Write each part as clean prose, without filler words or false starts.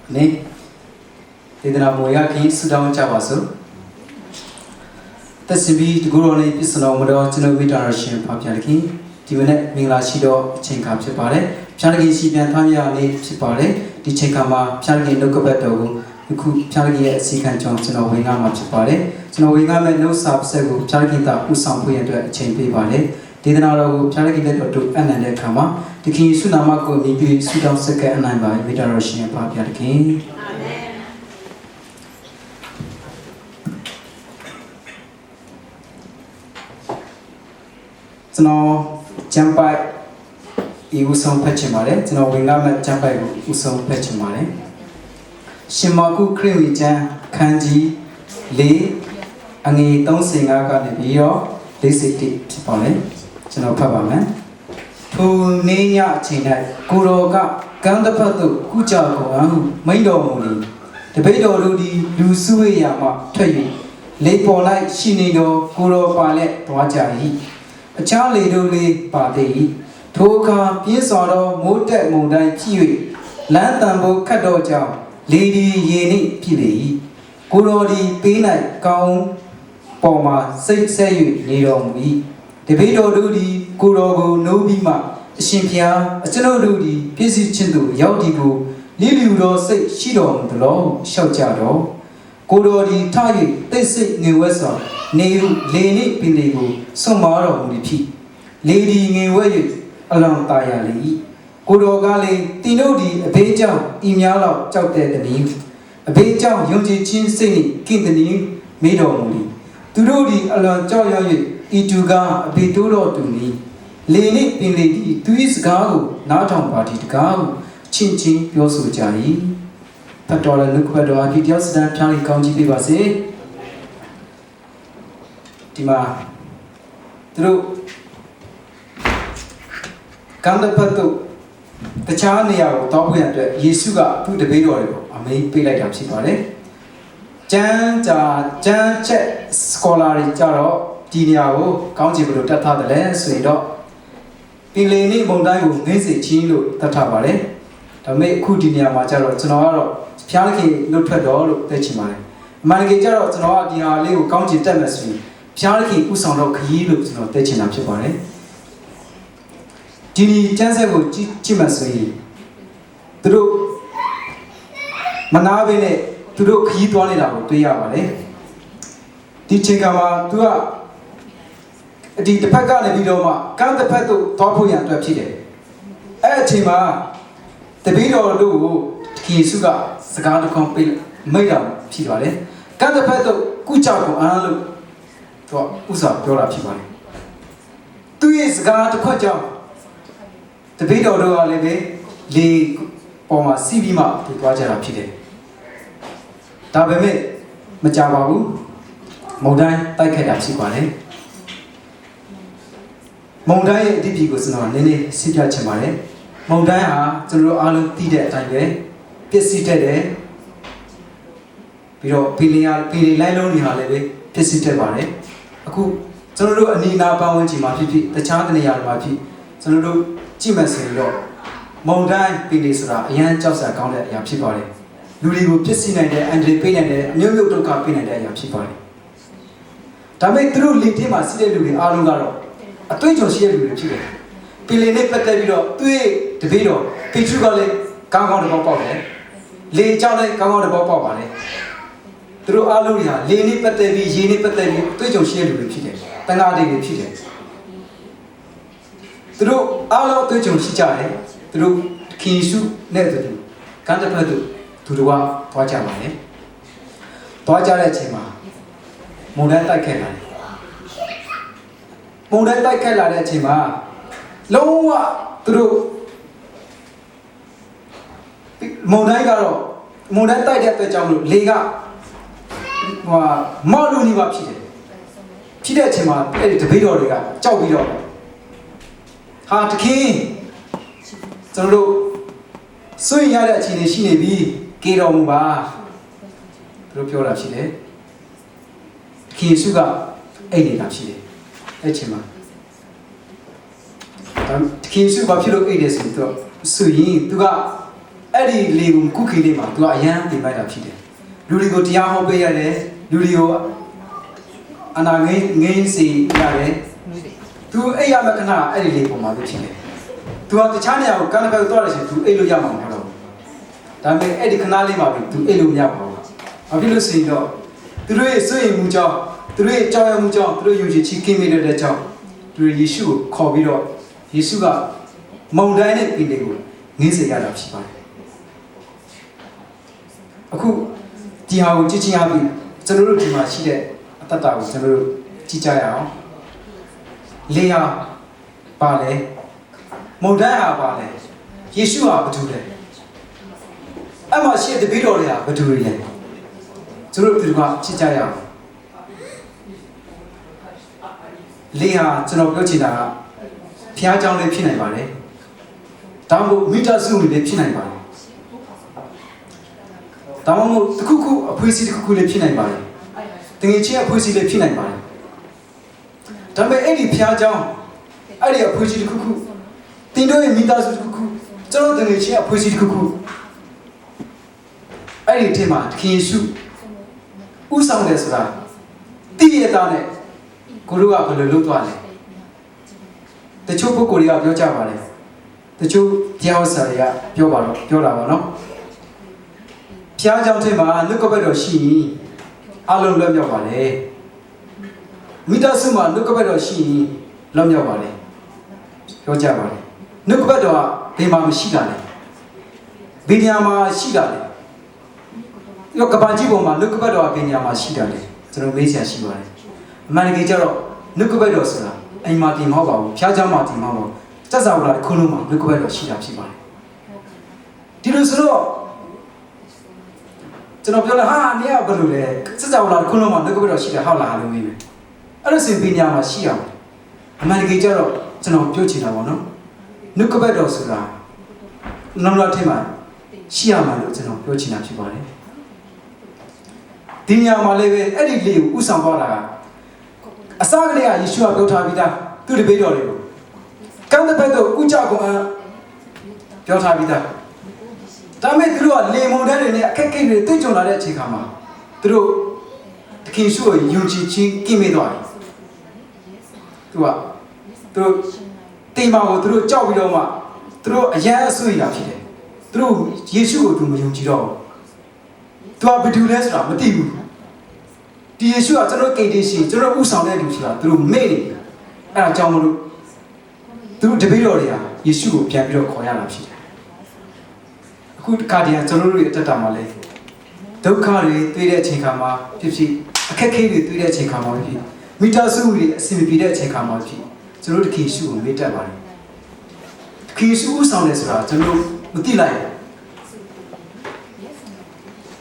네, 얘들아 뭐야 긴 수다운 잡아서 다시비 구로네 비스나 오므로 저는 위다르신 밥야기 디면에 민라시도 챙가ဖြစ်ပါတယ် ဖြားလကြီးစီပြန်ထားမြနေဖြစ်ပါတယ်ဒီချိန်ခါမှာဖြားလကြီးနှုတ်ကပတ်တော်ကိုအခုဖြားလကြီးရဲ့အစီခံကြောင်းကျွန်တော်ဝင်ကားမှာဖြစ်ပါတယ်ကျွန်တော်ဝင်ကားမဲ့နှုတ်စာပစက်ကိုဖြားလကြီးတာဥဆောင်ဖို့ရအတွက်အချိန်ပေးပါတယ်ဒေသနာတော်ကိုဖြားလကြီးလက်တော်တို့အနန္တတဲ့အခါမှာတခင်ယေရှုနာမကိုမြည်ပြီးဆုတောင်းဆက်ကအနိုင်ပါဝိတ္တတော်ရှင်ပါဗျာတခင်အာမင်ကျွန်တော်ကျမ်းပိုက်ဒီဥဆောင်ဖတ်ချင်ပါတယ်ကျွန်တော်ဝင်ကားမဲ့ကျမ်းပိုက်ကိုဥဆောင်ဖတ်ချင်ပါတယ်ရှင်မာကုခရစ်ဝင်ကျမ်းခန်းကြီး၄အငယ်35ကနေပြီးတော့41ဖြစ်ပါတယ်ကျွန်တော်ဖတ်ပါမယ်ထိုနေ့ညအချိန်၌ကိုတော်ကကမ်းတစ်ဖက်သို့ကူးကြကုန်ဟုမိန့်တော်မူသည်တပည့်တော်တို့သည်လူစုဝေးရာမှထွက်၍လေပေါ်၌ရှိနေတော်ကိုတော်ပါလက်သွားကြ၏အခြားလေတို့လေးပါသေး၏ထိုအခါပြင်းစွာသောမိုးတက်မုန်တိုင်းဖြစ်၍လမ်းတံပိုးခတ်တော်ကြောင့်လေဒီရေနှင့်ဖြစ်လေ၏ကိုတော်သည်ပေး၌ကောင်းပေါ်မှာစိတ်ဆက်၍နေတော်မူ၏တပည့်တော်တို့သည်ကိုတော်ကိုနိုးပြီးမှအရှင်ဖျားအကျွန်ုပ်တို့သည်ပြည့်စုံခြင်းသို့ရောက်သည်ကိုလိလူတော်စိတ်ရှိတော်မူသလောလျှောက်ကြတော်ကိုတော်သည်ထ၍တိတ်ဆိတ်ငြိမ်ဝဲစွာနေဟုလေနှင့်ပင်တွေကိုဆွတ်မာတော်မူသည်ဖြစ်လေဒီငြိမ်ဝဲ၍အလောင်းตายရလေ၏ကိုတော်ကလည်းတင်တို့သည်အဘေးကြောင့်ဤများလောက်ကြောက်တဲ့တည်းအဘေးကြောင့်ယုံကြည်ခြင်းစိတ်နှင့်ကင့်တည်းမေးတော်မူသည်သူတို့သည်အလွန်ကြောက်ရွံ့၍ဤသူကအဘေးတိုးတော်သူနီလေနှင့်ပင်လေသည်သူ၏စကားကိုနားထောင်ပါသည်တကားကိုချင်းချင်းပြောဆိုကြ၏ဖတ်တော်လည်းလူခွတ်တော်အဖြစ်တရားစတန်ဖြားလေးကောင်းကြီးပေးပါစေဒီမှာသူတို့ကမ်းတစ်ဖက်သို့တခြားနေရာကိုတောင်းဖို့ရတဲ့ယေရှုကသူ့တပည့်တော်တွေကိုအမိန့်ပေးလိုက်တာဖြစ်ပါတယ်ကျမ်းချက်စကောလာတွေကြတော့ဒီနေရာကိုကောင်းချင်ဘလို့တတ်ထားတယ်လဲဆိုရင်တော့ပင်လယ်နေမုန်တိုင်းကိုငိမ့်စေခြင်းလို့တတ်ထားပါတယ်ဒါပေမဲ့အခုဒီနေရာမှာကျတော့ကျွန်တော်ကတော့ဖျားခင်လွတ်ထွက်တော်လို့သိချင်ပါတယ်အမှန်တကယ်ကျတော့ကျွန်တော်ကဒီဟာလေးကိုကောင်းချင်တက်မယ်ဆိုရင်ဖျားခင်ဥဆောင်တော့ခရီးလို့ကျွန်တော်သိချင်တာဖြစ်ပါတယ်ဒီကျမ်းဆက်ကိုကြည့်မှဆိုရင်သူတို့မနာဘဲနဲ့သူတို့ခရီးသွားနေတာကိုတွေ့ရပါတယ်ဒီချိန်ကမှာသူကဒီတစ်ဖက်ကနေပြီးတော့မှကမ်းတစ်ဖက်သို့သွားဖို့ရန်အတွက်ဖြစ်တယ်အဲ့အချိန်မှာတပည့်တော်တို့ကိုယေရှုကစကားတစ်ခုပေးမိတ်တော်ဖြစ်ပါတယ်ကမ်းတစ်ဖက်သို့ကုကြောက်ကိုအားလို့သူကဥစ္စာပြောတာဖြစ်ပါတယ်သူရဲ့စကားတစ်ခွက်ကြောင့်တပည့်တော်တို့ကလည်းပဲလေပေါ်မှာစီးပြီးမှသူသွားကြတာဖြစ်တယ်ဒါပေမဲ့မကြပါဘူးမုန်တိုင်းတိုက်ခတ်တာဖြစ်ပါတယ်မုန်တိုင်းရဲ့အဓိပ္ပာယ်ကိုကျွန်တော်နည်းနည်းရှင်းပြချင်ပါတယ်မုန်တိုင်းဟာကျွန်တော်တို့အားလုံးသိတဲ့အတိုင်းပဲပျက်စီးတတ်တယ်ပြီးတော့ပီလီလိုင်းလုံးတွေဟာလည်းပဲပျက်စီးတတ်ပါတယ်အခုကျွန်တော်တို့အနီးနားပတ်ဝန်းကျင်မှာဖြစ်ဖြစ်တခြားနေရာတွေမှာဖြစ်ကျွန်တော်တို့ကြည့်မှဆိုရင်တော့မုန်တိုင်းပီလီဆိုတာအရန်ကြောက်စရာကောင်းတဲ့အရာဖြစ်ပါတယ်လူတွေကိုပျက်စီးနိုင်တဲ့အန်ဒရီပေးနိုင်တဲ့အမျိုးမျိုးဒုက္ခပေးနိုင်တဲ့အရာဖြစ်ပါတယ်ဒါပေမဲ့သူတို့လေထဲမှာရှိတဲ့လူတွေအားလုံးကတော့အတွေ့အကြုံရှိတဲ့လူတွေဖြစ်တယ်ပီလီနဲ့ပတ်သက်ပြီးတော့သူ့ရဲ့တပည့်တော်ပေထရုကလည်းကောင်းကောင်းတပေါက်ပေါက်တယ်လေကြောင့်လည်းကောင်းကောင်းတပေါက်ပေါက်ပါလေသူတို့အားလုံးတွေဟာလေနဲ့ပတ်သက်ပြီးရေနဲ့ပတ်သက်ပြီးအတွေ့အကြုံရှိတဲ့လူတွေဖြစ်တယ်တန်ခါးတွေဖြစ်တယ်သူတို့အားလုံးအတွေ့အကြုံရှိကြတယ်သူတို့ခင်ယေရှုနဲ့တူကမ်းတစ်ဖက်သို့သူတို့ကသွားကြပါလေသွားကြတဲ့အချိန်မှာမုန်တိုင်းတိုက်ခတ်လာတယ်မုန်တိုင်းတိုက်ခတ်လာတဲ့အချိန်မှာလုံးဝသူတို့မုန်တိုင်းကတော့မုန်တိုင်းတိုက်တဲ့အတွက်ကြောင့်မလို့လေကမော်လူနေပါဖြစ်တယ်ဖြစ်တဲ့အချိန်မှာအဲ့ဒီတပည့်တော်တွေကကြောက်ပြီးတော့ဟာတခင်ကျွန်တော်တို့စွန့်ရတဲ့အခြေအနေရှိနေပြီကေတော်မူပါသူတို့ပြောတာဖြစ်တယ်ယေရှုကအဲ့နေတာဖြစ်တယ်အဲ့ချိန်မှာယေရှုဘာဖြစ်လို့အဲ့တယ်ဆိုတော့သူက အဲ့ဒီလေကိုကုခိလေးမှာသူကအရန်တင်လိုက်တာဖြစ်တယ်လူတွေကိုတရားဟောပေးရတယ်လူတွေကိုအနာငိမ့်စီရတယ်သူအဲ့ရမခဏအဲ့ဒီလေပုံမှာဖြစ်တယ်သူကတခြားနေရာကိုကံပဲသွားတယ်ဆိုသူအဲ့လိုရမှာမဟုတ်တော့ဒါပေမဲ့အဲ့ဒီခဏလေးမှာသူအဲ့လိုမရပါဘူးဘာဖြစ်လို့ဆိုရင်တော့သူတို့ရဲ့စွန့်ရင်မှုကြောင့်သူတို့ရဲ့ကြောက်ရွံ့မှုကြောင့်သူတို့ယုံကြည်ခြင်းကင်းမဲ့တဲ့ကြောင့်သူတို့ယေရှုကိုခေါ်ပြီးတော့ယေရှုကမုန်တိုင်းနဲ့ပြည်တွေကိုငင်းစေရတာဖြစ်ပါတယ်အခုဒီဟာကိုကြည့်ချင်းအပြီးကျွန်တော်တို့ဒီမှာရှိတဲ့အတ္တတာကိုကျွန်တော်တို့ကြည့်ကြရအောင်လေယာပါလေမုန်တိုင်းဟာပါလေယေရှုဟာဘာတူလဲအဲ့မှာရှိတဲ့တပည့်တော်တွေကဘာတူလဲကျွန်တော်တို့ဒီမှာကြည့်ကြရအောင်လေယာကျွန်တော်ပြောချင်တာကဖျားကြောင်းလေးဖြစ်နိုင်ပါတယ်ဒါမှမဟုတ်မိသားစုလေးဖြစ်နိုင်ပါတယ်ဒါမှမဟုတ်တစ်ခုခုအဖွဲ့အစည်းတစ်ခုခုလေးဖြစ်နိုင်ပါတယ်တကယ်ချင်းအဖွဲ့အစည်းလေးဖြစ်နိုင်ပါတယ်ဒါပေမဲ့အဲ့ဒီဖျားကြောင်းအဲ့ဒီအဖွဲ့အစည်းတစ်ခုခုတင်တို့ရဲ့မိသားစုတစ်ခုခုကျွန်တော်တကယ်ချင်းအဖွဲ့အစည်းတစ်ခုခုအဲ့ဒီအထက်မှာသခင်ယေရှုဥဆောင်တယ်ဆိုတာတည်ရတာနဲ့ကိုတို့ကဘယ်လိုလုပ်သွားလဲတချို့ပုဂ္ဂိုလ်တွေကပြောကြပါလေတချို့တရားဆရာတွေကပြောတာပါနော်ဖျားကြောင်ထဲမှာနှုတ်ကပတ်တော်ရှိရင်အလုံးလွတ်မြောက်ပါလေမိသားစုမှာနှုတ်ကပတ်တော်ရှိရင်လွတ်မြောက်ပါလေပြောကြပါလေနှုတ်ကပတ်တော်ကဘယ်မှာမရှိတာလဲဘယ်နေရာမှာရှိတာလဲရောကပ္ပကြီးပေါ်မှာနှုတ်ကပတ်တော်ကဘယ်နေရာမှာရှိတာလဲကျွန်တော်မေးချင်ရှိပါတယ်အမှန်တကယ်ကျတော့နှုတ်ကပတ်တော်ဆိုတာအိမ်မှာတင်မဟုတ်ပါဘူးဖျားเจ้าမှာတင်မဟုတ်ပါဘူးစက်စာဝလာတစ်ခုလုံးမှာနှုတ်ကပတ်တော်ရှိတာဖြစ်ပါတယ်ဒီလိုဆိုတော့ကျွန်တော်ပြောလာဟာနေရဘယ်လိုလဲစက်စာဝလာတစ်ခုလုံးမှာနှုတ်ကပတ်တော်ရှိတာဟုတ်လားလို့မေးမယ်အဲ့လိုဆိုရင်ပညာမှာရှိအောင်အမှန်တကယ်ကျတော့ကျွန်တော်ပြောချင်တာပေါ့နော်နှုတ်ကပတ်တော်ဆိုတာနောက်နောက်ထင်မှာရှိရမှာလို့ကျွန်တော်ပြောချင်တာဖြစ်ပါတယ်ဒီညမှာလည်းပဲအဲ့ဒီလေးကိုဥဆောင်သွားတာကအစကလေးကယေရှုကပြောထားပြီးသားသူတပည့်တော်တွေကိုကံတဲ့ဘက်တော့ဥကြကုန်အောင်ပြောထားပြီးသားဒါမဲ့သူတို့ကလေမုန်တိုင်းတွေနဲ့အခက်အခဲတွေတွေ့ကြုံလာတဲ့အချိန်ခါမှာသူတို့တခင်ရှုကိုယုံကြည်ခြင်းကင်းမဲ့သွားတယ်သူတို့တိမ်မာကိုသူတို့ကြောက်ပြီးတော့မှသူတို့အရန်အဆွေးရဖြစ်တယ်သူတို့ယေရှုကိုသူမယုံကြည်တော့ဘူးသူကဘယ်သူလဲဆိုတာမသိဘူးဒီယေရှုကကျွန်တော်ကိတ်တေးရှိကျွန်တော်ဥဆောင်တဲ့လူဆိုတာသူတို့မေ့နေတယ်အဲ့ဒါကြောင့်မလို့သူတို့တပည့်တော်တွေကယေရှုကိုပြန်ပြီးတော့ခေါ်ရတာဖြစ်တယ်အခုတခါတည်းကျွန်တော်တို့ရဲ့အတ္တမှာလဲဒုက္ခတွေတွေ့တဲ့အချိန်ခါမှာဖြစ်ဖြစ်အခက်အခဲတွေတွေ့တဲ့အချိန်ခါမှာဖြစ်မိသားစုတွေအဆင်မပြေတဲ့အချိန်ခါမှာဖြစ်ကျွန်တော်တို့တခင်ယေရှုကိုမေ့တတ်ပါတယ်တခင်ယေရှုဥဆောင်တယ်ဆိုတာကျွန်တော်မသိလိုက်ဘူး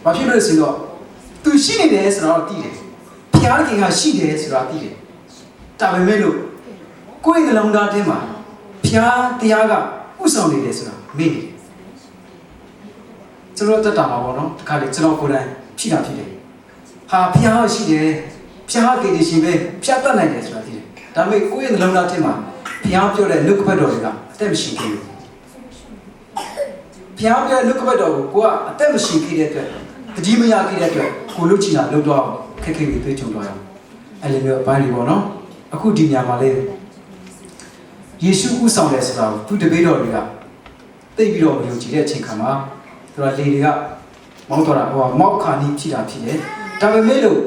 ဘာဖြစ်လို့လဲဆိုတော့သူရှိနေတယ်ဆိုတော့သိတယ်ဖျားခင်ကရှိတယ်ဆိုတာသိတယ်ဒါပေမဲ့လို့ကိုယ့်ရဲ့နှလုံးသားထဲမှာဖျားတရားကဥဆောင်နေတယ်ဆိုတာမေ့နေတယ်ကျွန်တော်တတ်တာပါဘောနော်တခါလေကျွန်တော်ကိုယ်တိုင်ဖြစ်တာဖြစ်တယ်ဟာဖျားရှိတယ်ဖျားကြည်နေရှင်ပဲဖျားတတ်နိုင်တယ်ဆိုတာသိတယ်ဒါပေမဲ့ကိုယ့်ရဲ့နှလုံးသားထဲမှာဖျားပြောတဲ့နှုတ်ကပတ်တော်တွေကအသက်မရှိဘူးဖျားပြောတဲ့နှုတ်ကပတ်တော်ကိုကအသက်မရှိခဲ့တဲ့အတွက်တတိမရခဲ့တဲ့အတွက်ကိုလုချင်တာလုတော့ခက်ခဲပြီးတွေ့ကြုံတော့ရအောင်အဲ့လိုမျိုးအပိုင်းတွေပေါ့နော်အခုဒီညမှာလေယေရှုဥဆောင်တယ်ဆိုတာကိုသူတပည့်တော်တွေကသိပြီးတော့မယုံကြည်တဲ့အချိန်ခါမှာသူကလေတွေကမောင်းတော့တာမောက်ခါနီးဖြစ်တာဖြစ်တယ်ဒါပေမဲ့လို့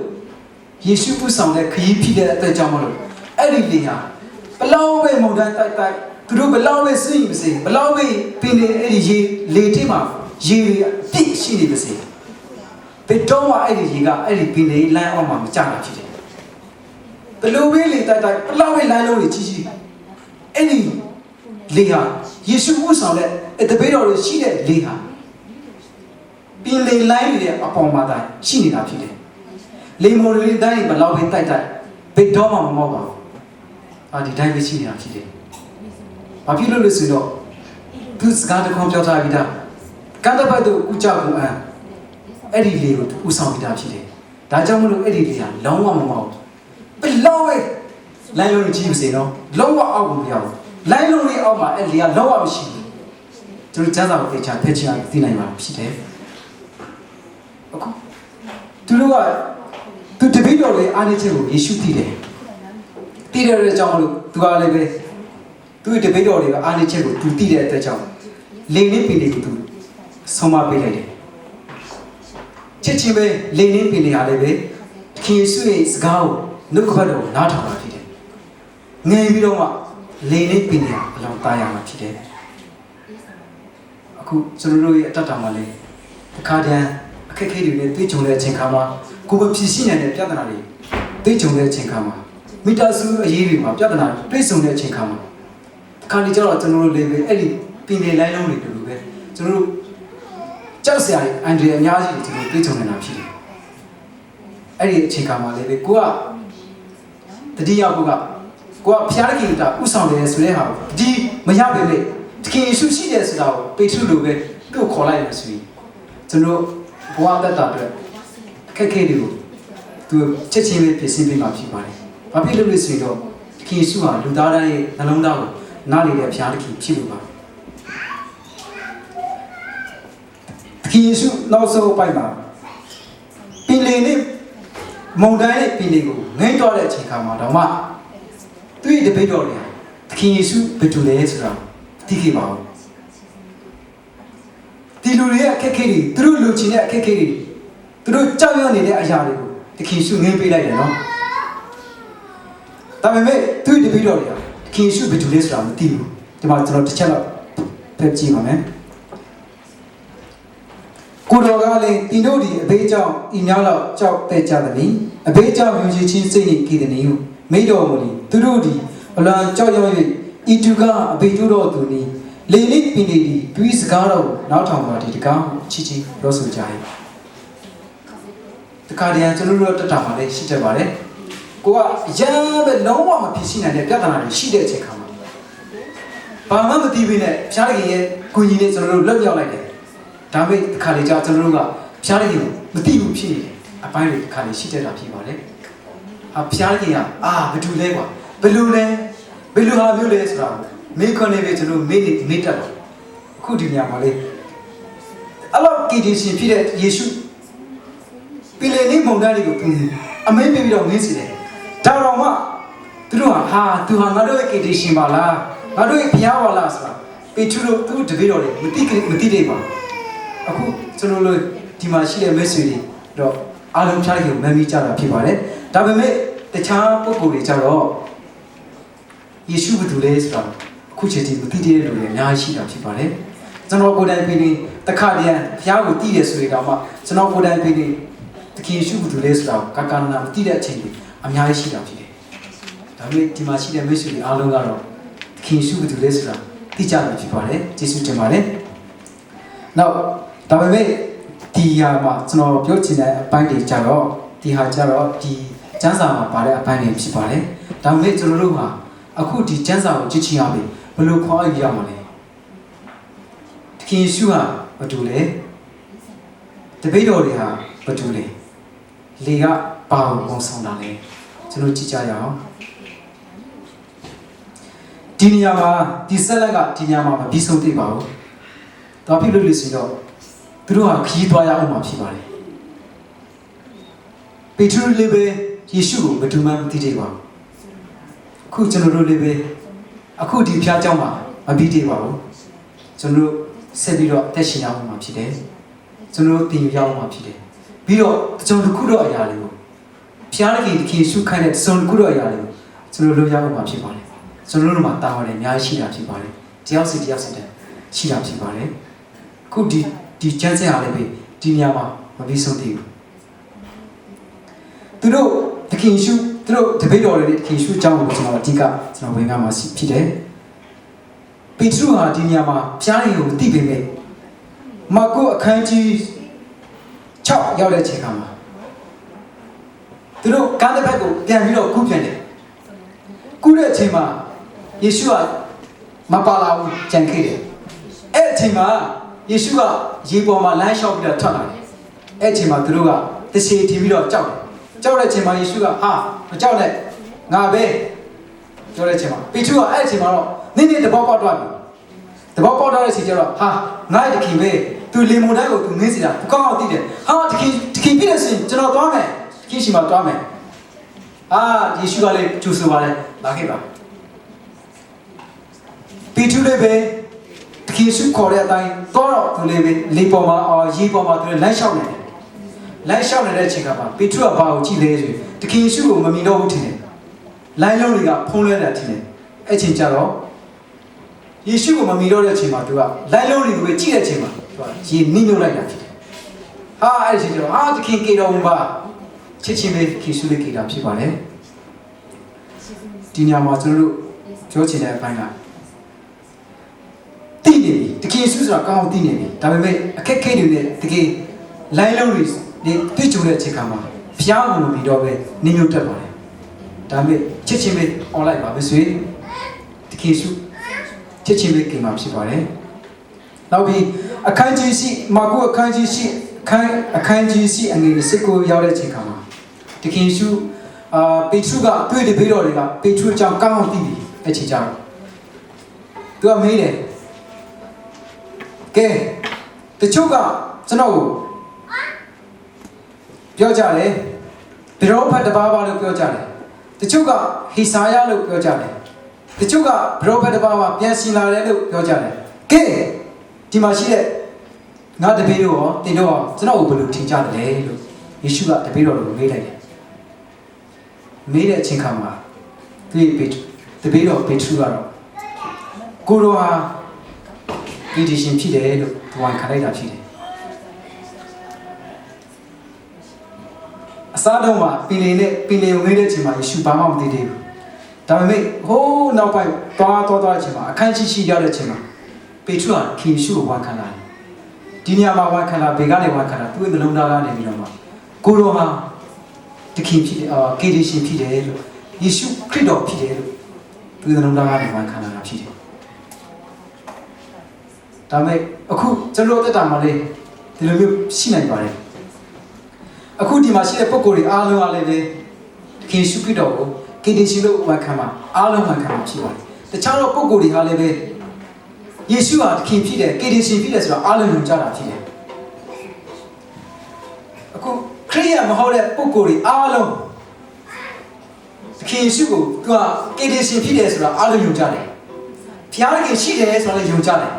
ယေရှုဥဆောင်တဲ့ခရီးဖြစ်တဲ့အသက်ကြောင့်မလို့အဲ့ဒီလေဟာဘလောက်ပဲမုန်တိုင်းတိုက်သူတို့ဘလောက်ပဲစိတ်မစိဘလောက်ပဲပင်နေအဲ့ဒီရေလေထိပ်မှာရေတွေပြည့်ရှိနေပါစေဘယ်တော့မှအဲ့ဒီရေကအဲ့ဒီပင်လေးလမ်းအောင်မှမကြတာဖြစ်တယ်ဘယ်လိုပဲလေတိုက်ဘလောက်ပဲလမ်းလုံးတွေကြီးကြီးအဲ့ဒီလေဟာယေရှုဥဆောင်တဲ့တပည့်တော်တွေရှိတဲ့လေဟာပင်လေလိုင်းတွေအပေါ်မှာတိုင်းရှိနေတာဖြစ်တယ်လေမော်လေးတိုင်းဘလောက်ပဲတိုက်ဘယ်တော့မှမမောက်ပါဘူးဒီတိုင်းပဲရှိနေတာဖြစ်တယ်ဘာဖြစ်လို့လဲဆိုတော့သူစကားတစ်ခွန်းပြောထားပြီးသားကံတပတ်တို့ဥကြကုန်အဲ့ဒီလေကိုဥဆောင်ပြီးသားဖြစ်တယ်ဒါကြောင့်မလို့အဲ့ဒီလေဟာလုံးဝမမောက်ဘယ်လောက်ပဲလိုင်းလုံးကြီးမစေနော်လုံးဝအောက်ကိုမရောက်လိုင်းလုံးလေးအောက်မှာအဲ့လေကလုံးဝမရှိဘူးကျွန် ကျွန်တော်ကျန်းစာကိုသိချာဖက်ချင်အောင်သိနိုင်မှာဖြစ်တယ်အခုသူတို့ကသူတပိတော်ရဲ့အားနည်းချက်ကိုယေရှုသိတယ်သိတဲ့အတွက်ကြောင့်လို့သူကလည်းပဲသူ့တပိတော်တွေကအားနည်းချက်ကိုသူသိတဲ့အတွက်ကြောင့်လေနေပင်တွေကိုသူဆုံးမပေးလိုက်တယ်ချစ်ချင်းပဲလေနေပင်တွေအားလည်းပဲခင်ယေရှုရဲ့စကားကိုနှုတ်ကပတ်တော်နားထောင်တာဖြစ်တယ်ငြိမ်ပြီးတော့မှလေနေပင်တွေအလောင်းသားရမှာဖြစ်တယ်အခုကျွန်တော်တို့ရဲ့အတ္တမှာလည်းတစ်ခါတည်းအခက်အခဲတွေနဲ့တွေ့ကြုံတဲ့အချိန်ခါမှာကိုယ်မဖြစ်ရှိနိုင်တဲ့ပြဿနာတွေတွေ့ကြုံတဲ့အချိန်ခါမှာမိသားစုအရေးတွေမှာပြဿနာတွေ့ဆုံတဲ့အချိန်ခါမှာတစ်ခါတည်းကျတော့ကျွန်တော်တို့လည်းပဲအဲ့ဒီပင်လေလိုင်းလုံးတွေတူတူပဲကျွန်တော်တို့ကြောက်စရာအန်ဒရီအများကြီးကျွန်တော်တွေ့ကြုံနေတာဖြစ်တယ်အဲ့ဒီအချိန်ခါမှာလည်းပဲကိုကတတိယဘုကကိုကဖျားခင်တာဥဆောင်တယ်ဆိုတဲ့ဟာဒီမရပဲလေတခင်ယေရှုရှိတယ်ဆိုတာကိုပေထရုလိုပဲသူ့ကိုခေါ်လိုက်လို့ဆိုရင်ကျွန်တော်ဘဝတတ်တာအတွက်အခက်အခဲတွေကိုသူချက်ချင်းပဲပြင်ဆင်ပေးမှာဖြစ်ပါတယ်။ဘာဖြစ်လို့လဲဆိုတော့တခင်ယေရှုဟာလူသားတိုင်းရဲ့နှလုံးသားကိုနားလေတဲ့ဖျားတခင်ဖြစ်လို့ပါ။တခင်ယေရှုနောက်ဆုံးပိုက်မှာပင်လေနဲ့မုန်တိုင်းနဲ့ပင်လေကိုငိမ့်တော့တဲ့အချိန်ခါမှာတော့မှသူ့ရဲ့တပိတ်တော်တွေသခင်ယေရှုဘယ်သူလဲဆိုတာသိခဲ့ပါဘူးဒီလူတွေရဲ့အခက်အခဲတွေသူတို့လူချင်းတဲ့အခက်အခဲတွေသူတို့ကြောက်ရွံ့နေတဲ့အရာတွေကိုသခင်ယေရှုငင်းပေးလိုက်တယ်နော်ဒါပေမဲ့သူ့ရဲ့တပိတ်တော်တွေကသခင်ယေရှုဘယ်သူလဲဆိုတာမသိဘူးဒီမှာကျွန်တော်တစ်ချက်တော့ဖတ်ကြည့်ပါမယ်ကိုတော်ကလည်းဒီတို့ဒီအဘေးကြောင့်ဤများလောက်ကြောက်တဲ့ကြသည်အဘေးကြောင့်မြူကြီးချင်းစိတ်နေကြည်သည်ဟုမိတော်မူသည်သူတို့ဒီအလွန်ကြောက်ရွံ့၍ဤသူကအဘေတို့တော်သူနီလေလိပင်ဒီတွီးစကားတော်နောက်ထောင်ပါဒီတကားချီချီပြောဆိုကြ၏တခါတည်းကျွန်တော်တို့တက်တာပါလေရှိတတ်ပါတယ်ကိုကရမ်းပဲလုံးဝမဖြစ်ရှိနိုင်တဲ့ပြဿနာတွေရှိတဲ့အချိန်ခါမှာဘာမှမသိဘဲနဲ့ဖျားတခင်ရဲ့ကိုကြီးနဲ့ကျွန်တော်တို့လက်ရောက်လိုက်တယ်ဒါပေမဲ့တခါလေကြာကျွန်တော်တို့ကဖျားတခင်ကိုမသိဘူးဖြစ်နေတယ်အပိုင်းတွေတခါလေရှိတတ်တာဖြစ်ပါလေဖျားခင်ကဘယ်သူလဲကွာဘယ်လိုလဲဘယ်လိုဟာမျိုးလဲဆိုတာမိခွန်းလေးပဲကျွန်တော်မေ့တတ်ပါအခုဒီညမှာလေအလောက်ကီဒီရှင်ဖြစ်တဲ့ယေရှုပင်လေနေမုန်တိုင်းတွေကိုအမေးပြပြီးတော့ငင်းစီတယ်ဒါတော့မှသူတို့ဟာသူဟာငါတို့ရဲ့ကီဒီရှင်ပါလားငါတို့ရဲ့ဘုရားပါလားဆိုတာပေထရုသူတပည့်တော်တွေမသိသေးပါအခုကျွန်တော်တို့ဒီမှာရှိတဲ့မိတ်ဆွေတွေတော့အားလုံးဖြားခင်မမ်းမိကြတာဖြစ်ပါတယ်ဒါပေမဲ့တခြားပုဂ္ဂိုလ်တွေကြတော့ယေရှုဘယ်သူလဲဆိုတာအခုချိန်ထိမသိသေးတဲ့လူတွေအများကြီးရှိတာဖြစ်ပါတယ်ကျွန်တော်ကိုယ်တိုင်ပြီးနေတခါတည်းဘုရားကိုသိတယ်ဆိုရင်ကမှကျွန်တော်ကိုယ်တိုင်ပြီးနေတခင်ယေရှုဘယ်သူလဲဆိုတာကာကနာမသိတဲ့အချိန်တွေအများကြီးရှိတာဖြစ်တယ်ဒါပေမဲ့ဒီမှာရှိတဲ့မိတ်ဆွေတွေအားလုံးကတော့တခင်ယေရှုဘယ်သူလဲဆိုတာသိကြမှာဖြစ်ပါတယ်ယေရှုတင်ပါတယ်နောက်ဒါပေမဲ့ဒီဟာမှာကျွန်တော်ပြောချင်တဲ့အပိုင်းတွေကြတော့ဒီဟာကြတော့ဒီကျမ်းစာမှာပါတဲ့အပိုင်းတွေဖြစ်ပါတယ်ဒါပေမဲ့ကျွန်တော်တို့ကအခုဒီကျမ်းစာကိုကြည့်ချင်ရပြီဘယ်လိုခေါ်ရမလဲတခင်ယေရှုဟာဘာတူလဲတပည့်တော်တွေဟာဘာတူလဲလေကဘာကိုပုံဆောင်တာလဲကျွန်တော်ကြည့်ကြရအောင်ဒီနေရာမှာဒီဆက်လက်ကဒီနေရာမှာမပြီးဆုံးသေးပါဘူးဒါဖြစ်လို့လို့ဆိုတော့သူတို့ဟာခရီးသွားရအောင်မှာဖြစ်ပါတယ်ပေထရုလည်းပဲယေရှုကိုဘယ်သူမှမသိသေးပါဘူးအခုကျွန်တော်တို့လည်းပဲအခုဒီဖျားเจ้าမှာမပြီးသေးပါဘူးကျွန်တော်တို့ဆက်ပြီးတော့တက်ရှင်ရအောင်မှာဖြစ်တယ်ကျွန်တော်တို့တင်ရအောင်မှာဖြစ်တယ်ပြီးတော့ကျွန်တော်တို့ခုတော့အရာလေးကိုဖျားတခင်ယေရှုခိုင်းတဲ့ကျွန်တော်တို့ခုတော့အရာလေးကိုကျွန်တော်တို့ရအောင်မှာဖြစ်ပါတယ်ကျွန်တော်တို့မှာတာဝန်တွေအများကြီးရှိတာဖြစ်ပါတယ်တယောက်စီတယောက်စီတည်းရှိတာဖြစ်ပါတယ်အခုဒီကျမ်းစာအားလည်းပဲဒီနေရာမှာမပြီးဆုံးသေးဘူးသူတို့တခင်ယေရှုသူတို့တပည့်တော်တွေတခင်ယေရှုအကြောင်းကိုကျွန်တော်အဓိကကျွန်တော်ဝင်ရမှာဖြစ်တယ်ပေထရုဟာဒီနေရာမှာဖျားရင်ကိုမသိပေမဲ့မာကုအခန်းကြီး6ရောက်တဲ့ချိန်ခါမှာသူတို့ကားတစ်ဖက်ကိုပြန်ပြီးတော့ကူးပြန်တယ်ကူးတဲ့အချိန်မှာယေရှုကမပါလာဘူးကြံခဲ့တယ်အဲ့အချိန်မှာယေရှုကရေပေါ်မှာလမ်းလျှောက်ပြီးတော့ထွက်လာတယ်အဲ့အချိန်မှာသူတို့ကတရှိထီပြီးတော့ကြောက်တဲ့အချိန်မှာယေရှုကမကြောက်နဲ့ငါပဲပြောတဲ့အချိန်မှာပေထရုကအဲ့အချိန်မှာတော့နင်းနေတပေါက်ပေါက်သွားပြီတ တဘောပေါက်တဲ့ချိန်ကျတော့ဟာငါ့တခင်ပဲသူလေမုန်တိုင်းကိုသူမင်းစီတာကောင်းအောင်သိတယ်ဟာတခင်ပြည့်တဲ့စဉ်ကျွန်တော်သွားမယ်တခင်ရှိမှသွားမယ်ယေရှုကလည်းကျူဆိုပါတယ်လာခဲ့ပါပေထရုလည်းပဲတခင်ရှုခေါ်တဲ့အတိုင်းတော့သူလည်းပဲလေပေါ်မှာရေပေါ်မှာသူလည်းလိုက်လျှောက်နေတယ်လိုက်လျှောက်နေတဲ့အချိန်ကပေထရုကဘာကိုကြည့်လဲဆိုတခင်ရှုကိုမမြင်တော့ဘူးထင်တယ်လိုင်းလုံးတွေကဖုံးလွှဲတာထင်တယ်အဲ့ချိန်ကျတော့ယေရှုကိုမမြင်တော့တဲ့အချိန်မှာသူကလိုင်းလုံးတွေကိုပဲကြည့်တဲ့အချိန်မှာသူကရေနှိမ့်ညွတ်လိုက်တာဖြစ်တယ်အဲ့ဒီချိန်ကျတော့တခင်ကေတော်ဝင်ပါချစ်ချင်းပဲယေရှုလေးကေတာဖြစ်ပါတယ်ဒီညမှာကျွန်တော်တို့ပြောချင်တဲ့အပိုင်းကတည်နေပြီတကယ်ဆိုဆိုတာကောင်းအောင်တည်နေပြီဒါပေမဲ့အခက်အခဲတွေနဲ့တကယ်လိုင်းလုံးတွေပြည့်ကျုံတဲ့အချိန်ကမှာဖျားကုန်ပြီးတော့ပဲနင်းညွတ်တက်ပါတယ်ဒါပေမဲ့ချစ်ချင်းပဲ online ပါပဲဆိုရင်တကယ်ဆိုချစ်ချင်းပဲကိန်းမှာဖြစ်ပါတယ်နောက်ပြီးအခန်းကြီးရှိမာကုအခန်းကြီးရှိအခန်းကြီးရှိအငယ်စစ်ကိုရောက်တဲ့အချိန်ကမှာတကယ်ဆိုပေထရုကတွေ့တဲ့ဘေးတော်တွေကပေထရုကြောင့်ကောင်းအောင်သိပြီအချိန်ကြောင့်သူကမေးတယ်ကဲတချို့ကကျွန်တော်ကိုပြောကြတယ်ဘယ်တော့ဖတ်တပါးပါလို့ပြောကြတယ်တချို့ကဟေစာယလို့ပြောကြတယ်တချို့ကဘယ်တော့ဖတ်တပါးပါပြန်ရှင်လာတယ်လို့ပြောကြတယ်ကဲဒီမှာရှိတဲ့ငါတပည့်တို့ရောတင်တို့ရောကျွန်တော်ကိုဘယ်လိုထင်ကြတယ်လို့ယေရှုကတပည့်တော်ကိုမေးလိုက်တယ်မေးတဲ့အချိန်ခါမှာတပည့်တော်ပေထရုကတော့ကိုရောဟာဒီဒီရှင်ဖြစ်တယ်လို့သူဝန်ခံလိုက်တာဖြစ်တယ်အစားတော့မှပင်လေဝေးတဲ့အချိန်မှာယေရှုဘာမှမသိသေးဘူးဒါပေမဲ့ဟိုးနောက်ပိုင်းသွားအချိန်မှာအခန်းရှိရောက်တဲ့အချိန်မှာပေထရုဟာယေရှုကိုဝန်ခံလာတယ်ဒီနေရာမှာဝန်ခံလာဘေကနေဝန်ခံလာသူ့ရဲ့နှလုံးသားကနေပြီးတော့မှကိုရောဟာတခင်ဖြစ်တယ်ကေဒီရှင်ဖြစ်တယ်လို့ယေရှုခရစ်တော်ဖြစ်တယ်လို့သူ့ရဲ့နှလုံးသားကနေဝန်ခံလာတာဖြစ်တယ်ဒါပေမဲ့အခုကျွန်တော်တက်တာမှလေဒီလိုမျိုးရှိနိုင်ပါတယ်အခုဒီမှာရှိတဲ့ပုံကိုယ်တွေအားလုံးကလည်းပဲယေရှုခရစ်တော်ကိုကေဒီရှင်လို့ဝန်ခံမှာအားလုံးဝန်ခံမှာဖြစ်ပါတယ်တခြားတော့ပုံကိုယ်တွေဟာလည်းပဲယေရှုဟာတခင်ဖြစ်တယ်ကေဒီရှင်ဖြစ်တယ်ဆိုတော့အားလုံးယုံကြတာဖြစ်တယ်အခုခရစ်ယာန်မဟုတ်တဲ့ပုံကိုယ်တွေအားလုံးတခင်ယေရှုကိုသူကကေဒီရှင်ဖြစ်တယ်ဆိုတော့အားလုံးယုံကြတယ်ဖျားတခင်ရှိတယ်ဆိုတော့လည်းယုံကြတယ်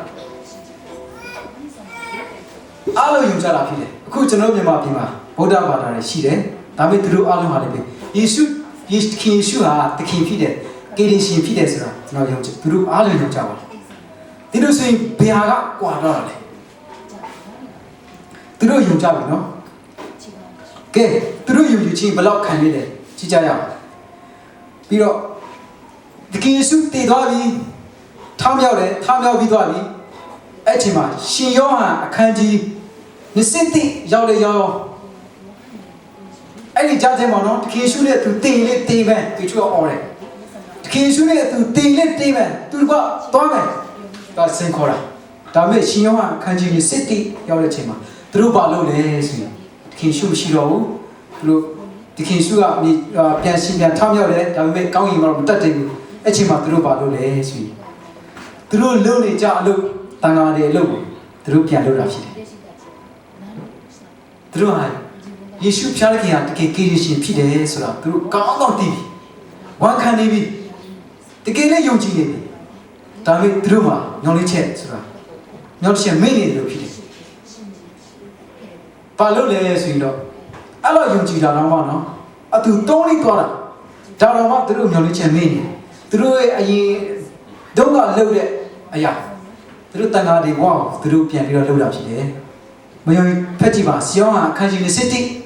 အားလုံးယုံကြတာဖြစ်တယ်အခုကျွန်တော်မြန်မာပြည်မှာဗုဒ္ဓဘာသာတွေရှိတယ်ဒါပေမဲ့သူတို့အားလုံးဟာလည်းပဲယေရှုဟာတခင်ဖြစ်တယ်ကေဒီရှင်ဖြစ်တယ်ဆိုတာကျွန်တော်ယုံကြသူတို့အားလုံးယုံကြပါတယ်ဒီလိုဆိုရင်ဘယ်ဟာကကွာတော့လဲသူတို့ယုံကြပြီနော်ကဲသူတို့ယုံကြည်ခြင်းဘယ်လောက်ခံရလဲကြည့်ကြရအောင်ပြီးတော့တခင်ယေရှုတည်သွားပြီထောင်းမြောက်ပြီးသွားပြီအဲ့ချိန်မှာရှင်ယောဟန်အခန်းကြီး20ရောက်လေရောက်အဲ့ဒီကြားထဲမှာနော်တခင်ယေရှုနဲ့သူတင်ပဲသူချောအော်တယ်တခင်ယေရှုနဲ့သူတင်ပဲသူကသွားမယ်ဒါစင်ခေါ်တာဒါပေမဲ့ရှင်ယောဟန်အခန်းကြီး20ရောက်တဲ့ချိန်မှာသူတို့ဘာလုပ်လဲဆိုရင်တခင်ယေရှုမရှိတော့ဘူးသူတို့တခင်ယေရှုကပြန်ထောင်းမြောက်တယ်ဒါပေမဲ့ကောင်းကင်မှာမတက်သေးဘူးအဲ့ချိန်မှာသူတို့ဘာလုပ်လဲဆိုရင်သူတို့လုပ်နေကြအလုပ်တန်ခါတွေအလုပ်ကိုသူတို့ပြန်လုပ်တာဖြစ်တယ်သူတို့ဟာယေရှုဖျားခင်ဟာတကယ်ကေရှင်ဖြစ်တယ်ဆိုတာသူတို့ကောင်းကောင်းသိပြီဝန်ခံနေပြီတကယ်လည်းယုံကြည်နေပြီဒါပေမဲ့သူတို့မှာညောင်းလေးချက်ဆိုတာညောင်းချက်မိနေတယ်လို့ဖြစ်တယ်ဘာလို့လဲဆိုရင်တော့အဲ့လိုယုံကြည်တာတော့မှနော်အတူတုံးလေးသွားတာဒါတော့မှသူတို့ညောင်းလေးချက်မိနေသူတို့ရဲ့အရင်ဒုက္ခလှုပ်တဲ့အရာသူတို့တန်ခါတွေဘဝကိုသူတို့ပြန်ပြီးတော့လှုပ်တာဖြစ်တယ်မယုံဖက်ကြည့်ပါစီယောဟာအခန်းကြီး20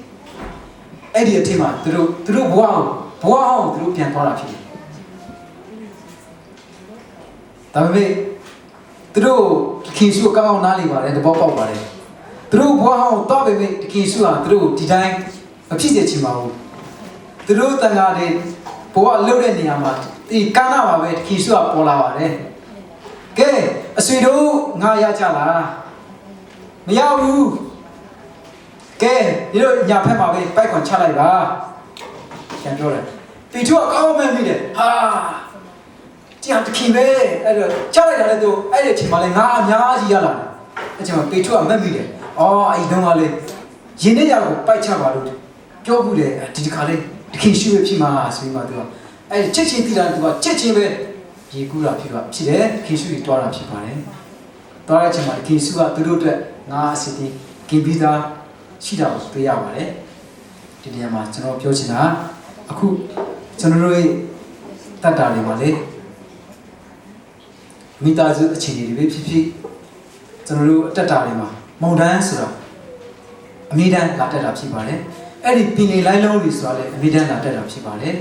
အဲ့ဒီအထက်မှာသူတို့ဘဝအောင်သူတို့ပြန်သွားတာဖြစ်တယ်ဒါပေမဲ့သူတို့ခင်စုကောင်းအောင်နားလည်ပါတယ်တဘောပေါက်ပါတယ်သူတို့ဘဝအောင်တော့ပေမဲ့ခင်စုဟာသူတို့ဒီတိုင်းမဖြစ်စေချင်ပါဘူးသူတို့တန်ခါတွေဘဝလှုပ်တဲ့နေရာမှာဒီကာနာပါပဲခင်စုကပေါ်လာပါတယ်ကဲအဆွေတို့ငါရကြလားမရဘူးကဲဒီလိုညာဖက်မှာပဲပိုက်ခွန်ချလိုက်ပါပြန်ပြောတယ်ပေထရုကကောင်းမှန်းမိတယ်ဟာ တရားတခင်ပဲအဲ့တော့ကြားလိုက်တာလည်းသူအဲ့ဒီအချိန်မှာလည်းငါအများကြီးရလာတယ်အဲ့ချိန်မှာပေထုကမက်မိတယ်အော်အဲ့တုန်းကလေရင်းနှီးရကိုပိုက်ချပါလို့ပြောဘူးလေဒီတစ်ခါလေးတခင်ရှိပဲဖြစ်မှာဆိုပြီးမှသူကအဲ့ချက်ချင်းတည်တာသူကချက်ချင်းပဲရေကူးတာဖြစ်တယ်ခင်ရှိတွားတာဖြစ်ပါတယ်တွားတဲ့အချိန်မှာခင်ရှိကသူတို့အတွက်ငါအစီအတီကင်ပြီးသားရှိတာကိုတွေ့ရပါတယ်ဒီနေရာမှာကျွန်တော်ပြောချင်တာအခုကျွန်တော်တို့ရဲ့တတ်တာတွေမှာလေမိသားစုအခြေအနေတွေဖြစ်ဖြစ်ကျွန်တော်တို့တတ်တာတွေမှာမုံတန်းဆိုတာအမိတန်းလာတက်တာဖြစ်ပါတယ်အဲ့ဒီပင်လေလိုင်းလုံးတွေဆိုတာလေအမိတန်းလာတက်တာဖြစ်ပါတယ်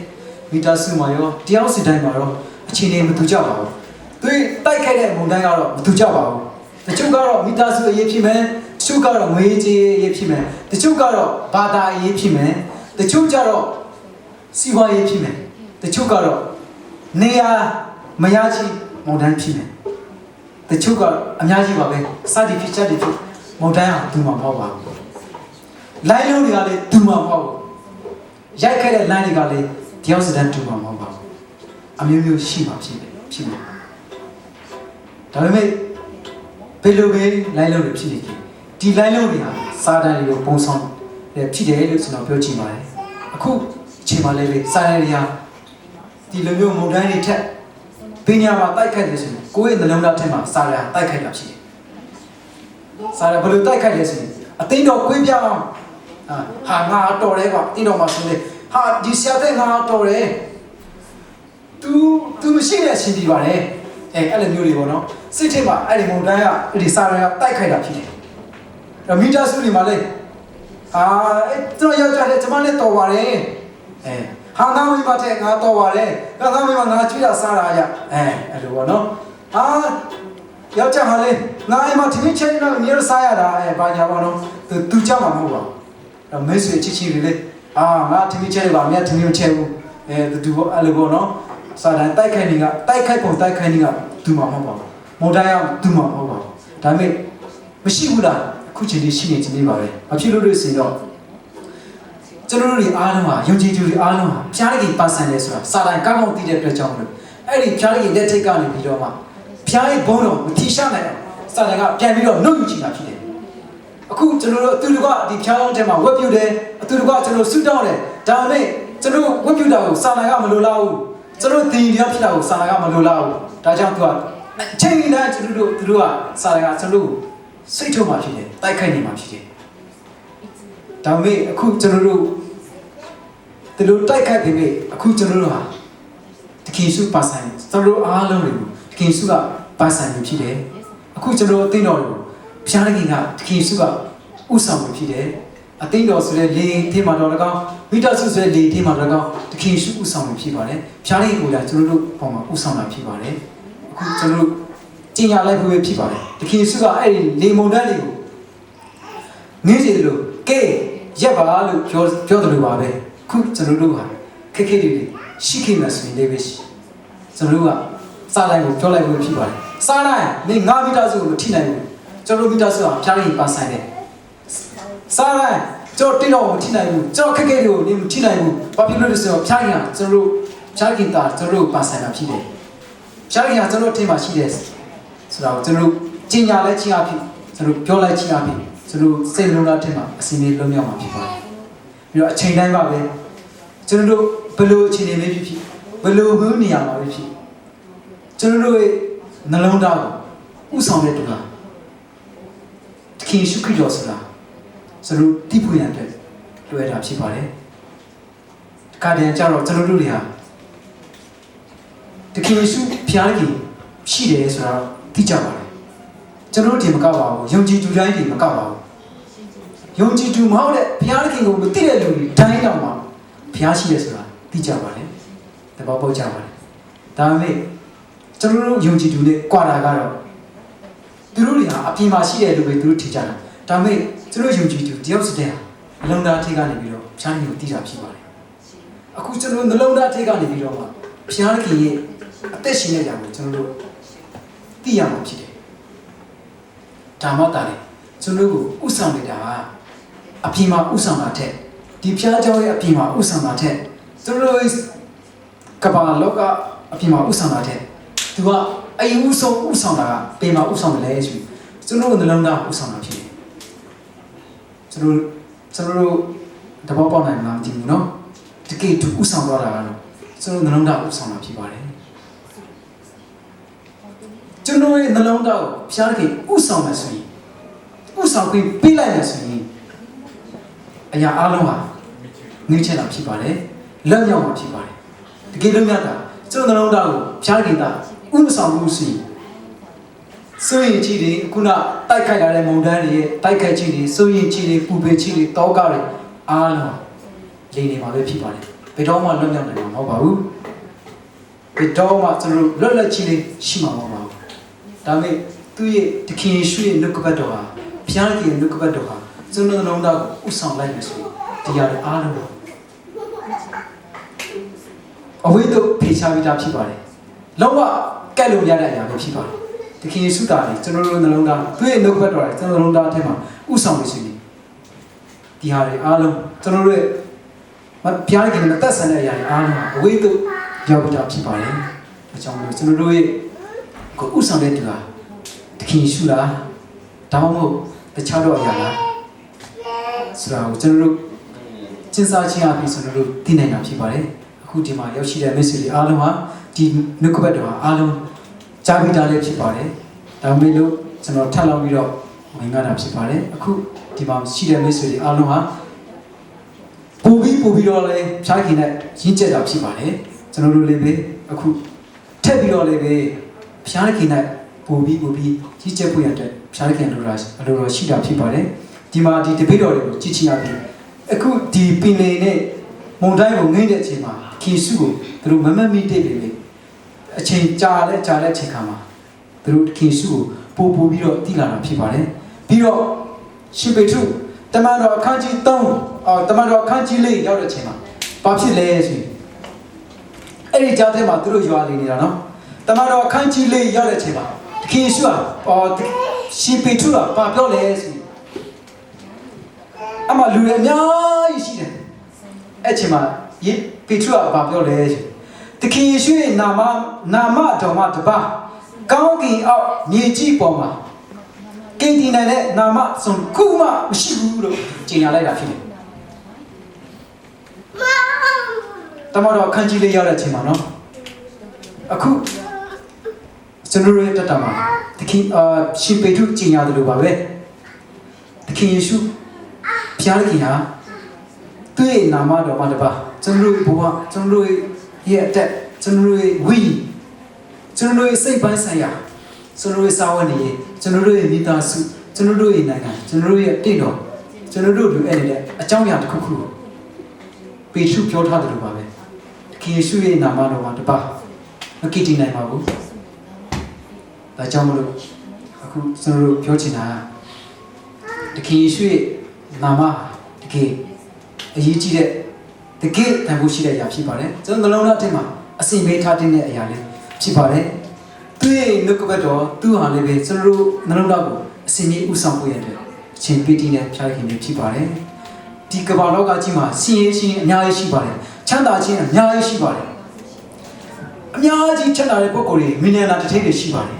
မိသားစုမှာရောတယောက်စီတိုင်းမှာတော့အခြေအနေမတူကြပါဘူးသူတိုက်ခိုက်တဲ့မုံတန်းကတော့မတူကြပါဘူးတချို့ကတော့မိသားစုအရေးဖြစ်မယ်တချို့ကတော့ငွေကြေးအရေးဖြစ်မယ်တချို့ကတော့ဘာသာအရေးဖြစ်မယ်တချို့ကျတော့စီးပွားရေးဖြစ်မယ်တချို့ကတော့နေရာမရရှိမုံတန်းဖြစ်မယ်တချို့ကအများကြီးပါပဲစသည်ဖြစ်ချက်တွေဖြစ်မုံတန်းဟာဒူမှာမဟုတ်ပါဘူးလိုင်းလုံးတွေကလည်းဒူမှာမဟုတ်ဘူးရိုက်ခဲ့တဲ့လိုင်းတွေကလည်းတယောက်စတန်းဒူမှာမဟုတ်ပါဘူးအမျိုးမျိုးရှိမှာဖြစ်မှာဒါပေမဲ့ဘယ်လိုပဲလိုင်းလုံးတွေဖြစ်နေကြဒီလိုင်းလုံးတွေဟာစာတန်တွေကိုပုံဆောင်ဖြစ်တယ်လို့ကျွန်တော်ပြောချင်ပါတယ်အခုအချိန်မှလည်းစာတန်တွေဟာဒီလိုမျိုးမုံတိုင်းတွေထက်ပညာမှာတိုက်ခိုက်တယ်ဆိုရင်ကိုယ့်ရဲ့နှလုံးသားထဲမှာစာတန်တိုက်ခိုက်တာဖြစ်တယ်စာတန်ဘယ်လိုတိုက်ခိုက်လဲဆိုရင်အသိတော်ကိုယ်ပြအောင်ဟာငါတော်တယ်ကွာအသိတော်မှာဆိုလေဟာဒီဆရာတဲ့ငါတော်တယ် तू မရှိတဲ့အချင်းဒီပါတယ်အဲ့လိုမျိုးတွေပေါ့နော်စိတ်ထဲမှာအဲ့ဒီမုံတိုင်းကအဲ့ဒီစာတန်ကတိုက်ခိုက်တာဖြစ်တယ်မိသားစုတွေမှာလေကျွန်တော်ယောက်ျားလေးကျမနဲ့တော်ပါတယ်ဟာငါမိမတဲ့ငါတော်ပါတယ်ငါမိမငါချွေးတာစားတာရအဲ့လိုပေါ့နော်ယောက်ျားဟာလေငါအိမ်မှာသမီးချင်းနဲ့မြေစားရတာဘာညာပေါ့နော်သူကြောက်မှာမဟုတ်ပါဘူးမိတ်ဆွေချစ်ချစ်လေးလေငါသမီးချင်းတွေပါမြတ်သမီးမချဲဘူးသူအဲ့လိုပေါ့နော်စာတန်တိုက်ခိုက်နေကတိုက်ခိုက်ပုံတိုက်ခိုက်နေကသူမှာမဟုတ်ပါဘူးမော်ဒိုင်းကသူမှာမဟုတ်ပါဘူးဒါပေမဲ့မရှိဘူးလားအခုချိန်လေးရှိနေခြင်းလေးပါပဲအဖြစ်လို့ဆိုရင်တော့ကျွန်တော်တို့တွေအားလုံးဟာယုံကြည်သူတွေအားလုံးဟာဖျားရည်ပါဆန်တယ်ဆိုတာစာတန်ကောင်းကောင်းသိတဲ့အတွက်ကြောင့်လို့အဲ့ဒီဖျားရည်လက်ထိတ်ကနေပြီးတော့မှဖျားရည်ဘုံတော်မထီရှားနိုင်အောင်စာတန်ကပြန်ပြီးတော့နှုတ်ယူချင်တာဖြစ်တယ်အခုကျွန်တော်တို့အတူတကွဒီဖျားလုံးထဲမှာဝက်ပြုတ်တယ်အတူတကွကျွန်တော်ဆူတောင်းတယ်ဒါပေမဲ့ကျွန်တော်ဝက်ပြုတ်တာကိုစာတန်ကမလိုလားဘူးကျွန်တော်တင်ရဖြစ်တာကိုစာတန်ကမလိုလားဘူးဒါကြောင့်သူကအချိန်တိုင်းသူတို့ကစာတန်ကကျွန်တော်စိတ်ထုတ်မှဖြစ်တယ်တိုက်ခိုက်နေမှဖြစ်တယ်ဒါပေမဲ့အခုကျွန်တော်တို့ဒီလိုတိုက်ခိုက်ပြီးအခုကျွန်တော်တို့ဟာတခင်စုပါဆိုင်ကျွန်တော်တို့အားလုံးတွေကိုတခင်စုကပါဆိုင်နေဖြစ်တယ်အခုကျွန်တော်အသိတော်တွေကိုဖျားခင်ကတခင်စုကဥဆောင်နေဖြစ်တယ်အသိတော်ဆိုတဲ့လေထင်းမှာတော့၎င်းမိသားစုဆိုတဲ့လေထင်းမှာတော့၎င်းတခင်စုဥဆောင်နေဖြစ်ပါတယ်ဖျားခင်ကိုလည်းကျွန်တော်တို့ပုံမှာဥဆောင်တာဖြစ်ပါတယ်အခုကျွန်တော်တို့ကျင်ညာလိုက်ဖို့ဖြစ်ပါတယ်တခင်စုကအဲ့ဒီလေမုန်တန်းတွေကိုငင်းစီတယ်လို့ကဲရက်ပါလို့ပြောတယ်လို့ပါပဲခုကျွန်တော်တို့ဟာခက်ခဲတွေရှိခိမဆိုရင်လည်းပဲကျွန်တော်တို့ကစားလိုက်ကိုပြောလိုက်ဖို့ဖြစ်ပါတယ်စားလိုက်နေငါမိသားစုကိုမထိနိုင်ဘူးကျွန်တော်မိသားစုကဖျားရင်ပါဆိုင်တယ်စားလိုက်ကျွန်တော်တင်းတော်ကိုမထိနိုင်ဘူးကျွန်တော်ခက်ခဲတွေကိုနေမထိနိုင်ဘူးဘာဖြစ်လို့လဲဆိုတော့ဖျားရင်ကကျွန်တော်တို့ဖျားခင်တာကျွန်တော်တို့ပါဆိုင်တာဖြစ်တယ်ဖျားခင်ကကျွန်တော်အထင်မှာရှိတယ်ဆိုတော့ကျွန်တော်ကျင်ညာလဲချင်းအဖြစ်ကျွန်တော်ပြောလိုက်ချင်းအဖြစ်ကျွန်တော်စိတ်လုံးသားထင်မှာအစီအမံလုံးရောက်မှာဖြစ်ပါတယ်ပြီးတော့အချိန်တိုင်းပါပဲကျွန်တော်တို့ဘယ်လိုအခြေအနေလေးဖြစ်ဘယ်လိုဘူးနေရာမှာပဲဖြစ်ကျွန်တော်တို့ရဲ့နှလုံးသားကိုဥဆောင်တဲ့တူလားတခင်ရှုခရစ်တော်ဆိုတာကျွန်တော်တိဖို့ရတဲ့လွယ်တာဖြစ်ပါတယ်ဒီကတည်းကကြတော့ကျွန်တော်တို့တွေဟာတခင်ရှုဖျားကြီးရှိတယ်ဆိုတော့သိကြပါတယ်ကျွန်တော်တို့ဒီမကောက်ပါဘူးယုံကြည်သူတိုင်းဒီမကောက်ပါဘူးယုံကြည်သူမဟုတ်တဲ့ဘုရားခင်ကိုမသိတဲ့လူတွေတိုင်းတောင်မှဘုရားရှိတယ်ဆိုတာသိကြပါလေတဘောပေါက်ကြပါလေဒါပေမဲ့ကျွန်တော်တို့ယုံကြည်သူနဲ့ကြွာတာကတော့သူတို့တွေဟာအပြင်မှာရှိတဲ့လူတွေသူတို့ထင်ကြတာဒါပေမဲ့သူတို့ယုံကြည်သူတယောက်စတဲ့အလုံးသားထိပ်ကနေပြီးတော့ဘုရားခင်ကိုသိတာဖြစ်ပါတယ်အခုကျွန်တော်နှလုံးသားထိပ်ကနေပြီးတော့မှဘုရားခင်ရဲ့အသက်ရှင်တဲ့ຢာကိုကျွန်တော်တို့သိရမှာဖြစ်တယ်ဒါမှတာလေကျွန်တော်တို့ကိုဥဆောင်နေတာအပြင်မှာဥဆောင်တာထက်ဒီဖျားเจ้าရဲ့အပြင်မှာဥဆောင်တာထက်ကျွန်တော်တို့ကဘာလောကအပြင်မှာဥဆောင်တာထက် သူကအိမ်ဥဆောင်တာကပေမှာဥဆောင်တယ်ဆိုကျွန်တော်တို့နှလုံးသားဥဆောင်တာဖြစ်တယ်ကျွန်တော်တို့တဘောပေါက်နိုင်မှာမကြည့်ဘူးနော်တကယ်သူဥဆောင်တော့တာကတော့ကျွန်တော်နှလုံးသားဥဆောင်တာဖြစ်ပါတယ်ကျွန်တော်ရဲ့နှလုံးသားကိုဖျားခင်ဥဆောင်မယ်ဆိုရင်ဥဆောင်ပြီးပေးလိုက်မယ်ဆိုရင်အရာအလုံးဟာငြိမ်းချမ်းတာဖြစ်ပါတယ်လက်မြောက်မှာဖြစ်ပါတယ်တကယ်လို့မြတ်တာကျွန်တော်နှလုံးသားကိုဖျားခင်တာဥဆောင်မှုစီစိုးရင်ကြီးတွေခုနတိုက်ခိုက်လာတဲ့မုန်တိုင်းတွေရဲ့တိုက်ခိုက်ခြင်းတွေစိုးရင်ကြီးတွေပူပင်ခြင်းတွေတောကတွေအားလုံးလိမ့်နေမှာပဲဖြစ်ပါတယ်ဘယ်တော့မှလွတ်မြောက်နိုင်မှာမဟုတ်ပါဘူးဘယ်တော့မှကျွန်တော်လွတ်လပ်ခြင်းလေးရှိမှာမဟုတ်ပါဘူးဒါပေမဲ့သူ့ရဲ့တခင်ယေရှုရဲ့နှုတ်ကပတ်တော်ဟာဘုရားရဲ့နှုတ်ကပတ်တော်ဟာကျွန်တော်နှလုံးသားကိုဥဆောင်လိုက်မယ်ဆိုရင်တရားတွေအားလုံးအဝိတုဖေချာပြီးသားဖြစ်ပါတယ်လုံးဝကတ်လို့ရတဲ့အရာပဲဖြစ်ပါတယ်တခင်ယေရှုသားလေကျွန်တော်တို့နှလုံးသားသူ့ရဲ့နှုတ်ကပတ်တော်လေကျွန်တော်နှလုံးသားအထက်မှာဥဆောင်နေရှင်တရားတွေအားလုံးကျွန်တော်တို့ရဲ့ဘုရားခင်နဲ့သက်ဆိုင်တဲ့အရာတွေအားလုံးအဝိတုရောက်ပြီးသားဖြစ်ပါတယ်အကြောင်းလို့ကျွန်တော်တို့ရဲ့ကိုဥဆောင်တဲ့သူဟာတခင်ယေရှုလားဒါမှမဟုတ်တခြားတော့အရာလားဆိုတာကိုကျွန်တော်တို့စဉ်းစားခြင်းအပြင်ကျွန်တော်တို့သိနိုင်တာဖြစ်ပါတယ်အခုဒီမှာရောက်ရှိတဲ့ message တွေအားလုံးဟာဒီနှုတ်ကပတ်တော်ဟာအားလုံးကြားပြီးသားလေးဖြစ်ပါတယ်ဒါပေမဲ့လို့ကျွန်တော်ထပ်လောက်ပြီးတော့ဝင်ရတာဖြစ်ပါတယ်အခုဒီမှာရှိတဲ့ message တွေအားလုံးဟာပို့ပြီးတော့လည်းဖြားခင်နဲ့ရင်းကျက်တာဖြစ်ပါတယ်ကျွန်တော်တို့လည်းပဲအခုထပ်ပြီးတော့လည်းပဲဖြားခင်နဲ့ပို့ပြီးကြီးကျက်ဖို့ရတဲ့ဖြားခင်လိုတော့ရှိတာဖြစ်ပါတယ်ဒီမှာဒီတပိတော်တွေကိုကြည့်ချင်ရပြီအခုဒီပင်လေနဲ့မုန်တိုင်းကိုငိမ့်တဲ့အချိန်မှာခီစုကိုသူတို့မမမိတိတ်ပြီအချိန်ကြာတဲ့အချိန်ခါမှာသူတို့ခီစုကိုပို့ပြီးတော့တိလာတာဖြစ်ပါတယ်ပြီးတော့ရှင်ပေထုတမန်တော်အခန်းကြီး3တမန်တော်အခန်းကြီး4ရောက်တဲ့အချိန်မှာဘာဖြစ်လဲဆိုရင်အဲ့ဒီကြားထဲမှာသူတို့ရွာနေနေတာနော်တမန်တော်အခန်းကြီး4ရောက်တဲ့အချိန်မှာခီစုကရှင်ပေထုကဘာပြောလဲဆိုရင်အမလူတွေအများကြီးရှိတယ်အဲ့ချိန်မှာပေထရုကဘာပြောလဲဆိုတခင်ယေရှုရဲ့နာမတော်မှာတပါကောင်းကင်အောက်မြေကြီးပေါ်မှာကိန်းတင်နိုင်တဲ့နာမဆုံးခုမှမရှိဘူးလို့ကြေညာလိုက်တာဖြစ်တယ်တမန်တော်ခန်းကြီးလေးရောက်တဲ့အချိန်မှာနော်အခုကျွန်တော်ရဲ့တတမှာတခင်ရှင်ပေထရုကြေညာတယ်လို့ပါပဲတခင်ယေရှုဘုရားခင်ဟာသူ့ရဲ့နာမတော်မှာတပါကျွန်တော်တို့ဘဝကျွန်တော်တို့ရဲ့အသက်ကျွန်တော်တို့ရဲ့ဝိကျွန်တော်တို့ရဲ့စိတ်ပိုင်းဆိုင်ရာကျွန်တော်တို့ရဲ့စာဝတ်နေရေးကျွန်တော်တို့ရဲ့မိသားစုကျွန်တော်တို့ရဲ့နိုင်ငံကျွန်တော်တို့ရဲ့တင့်တော်ကျွန်တော်တို့လူအဲ့နေတဲ့အကြောင်းအရာတစ်ခုခုပေထရုပြောထားတယ်လို့ပါပဲခင်ယေရှုရဲ့နာမတော်မှာတပါမကိတိနိုင်ပါဘူးဒါကြောင့်မလို့အခုကျွန်တော်တို့ပြောချင်တာတခင်ယေရှုရဲ့နာမတကယ်အရေးကြီးတဲ့တကယ်တန်ဖိုးရှိတဲ့အရာဖြစ်ပါတယ်ကျွန်တော်နှလုံးသားထဲမှာအစိမ့်မေးထားတဲ့အရာလေးဖြစ်ပါတယ်သူ့ရဲ့နှုတ်ကပတ်တော်သူ့ဟာလည်းပဲကျွန်တော်တို့နှလုံးသားကိုအစိမ့်မေးဥဆောင်ဖို့ရတဲ့အချိန်ပီတိနဲ့ဖြားခင်ဖြစ်ပါတယ်ဒီကမ္ဘာလောကကြီးမှာဆင်းရဲခြင်းအများကြီးရှိပါတယ်ချမ်းသာခြင်းအများကြီးရှိပါတယ်အများကြီးချမ်းသာတဲ့ပုဂ္ဂိုလ်တွေမီလီယံနာတစ်ထည်တွေရှိပါတယ်